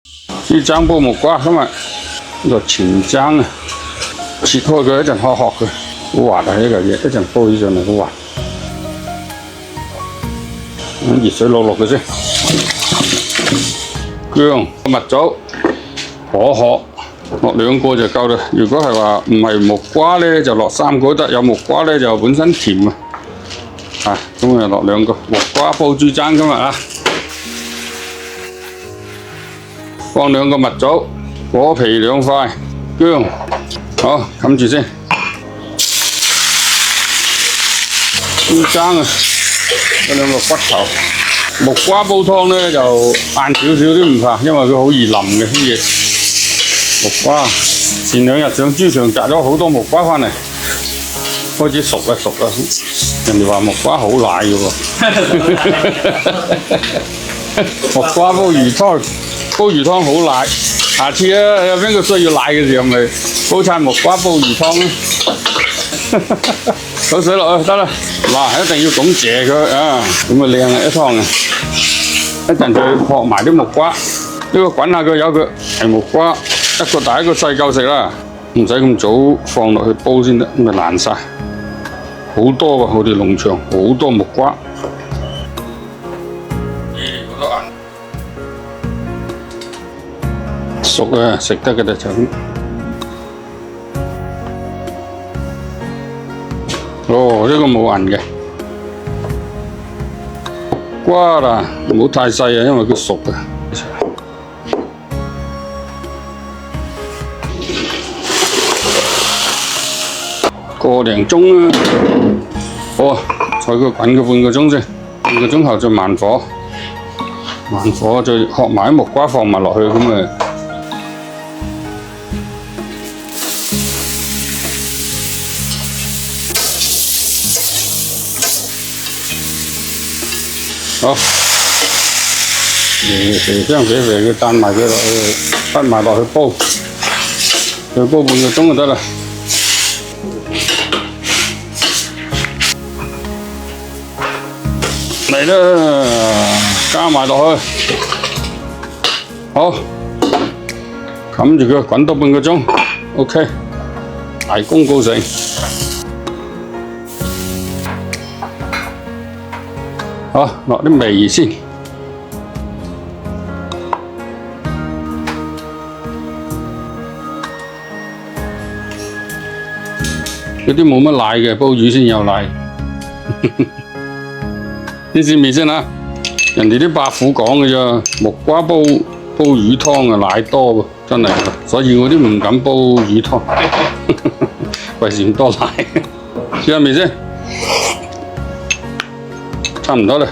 豬踭煲木瓜，今日呢個全踭啊，切開佢一陣殼殼佢，好滑啊呢嚿嘢，一陣煲起上嚟好滑。熱水落佢先，薑、蜜棗、火殼落2個就夠啦。如果係話唔係木瓜咧，就落3個都得。有木瓜咧就本身甜啊。咁就落2個木瓜煲豬踭今日啊。放2個蜜棗，果皮2塊，薑，好冚住先。豬踭啊，嗰2個骨頭。木瓜煲湯咧就硬少少都唔怕，因為佢好易腍嘅啲嘢。木瓜前2日上豬場摘咗好多木瓜返嚟，開始熟啦。人哋話木瓜好奶嘅喎，木瓜煲魚湯好奶。下次啊，有邊個需要奶嘅時候咪煲餐木瓜煲魚湯咯。倒水落去得啦，嗱一定要咁謝佢啊，咁啊靚啊一湯啊！一陣再學埋啲木瓜，呢個滾下佢有佢係木瓜，一個大一個細夠食啦，唔使咁早放落去煲先得，咁咪爛晒。好多喎，我哋農場好多木瓜。好多銀熟啊，食得嘅就咁。哦，呢個冇銀嘅木瓜啦，唔好太細啊，因為佢熟啊。個零鐘啦，好啊，再佢滾個半個鐘先，半個鐘後再慢火再學埋啲木瓜放埋落去咁啊。好，肥香肥嘅彈埋佢落去，滗埋落去煲，再煲半個鐘就得啦。嚟啦，加埋落去，好，冚住佢滾多半個鐘 ，OK， 大功告成。好，落啲味先。嗰啲冇乜奶嘅，煲魚先有奶。啲試味先啦，人哋啲伯父講嘅啫，木瓜煲魚湯啊，奶多喎，真係，所以我都唔敢煲魚湯，費事咁多奶。試下味先。差唔多啦，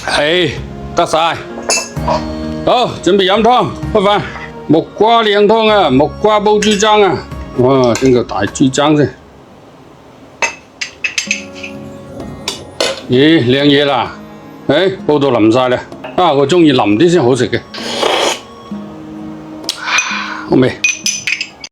係得晒，好，準備飲湯，開飯。木瓜靚湯啊，木瓜煲豬踭啊，哇，整個大豬踭先。咦，靚嘢啦，煲到腍晒啦，我鍾意腍啲先好食嘅，好味。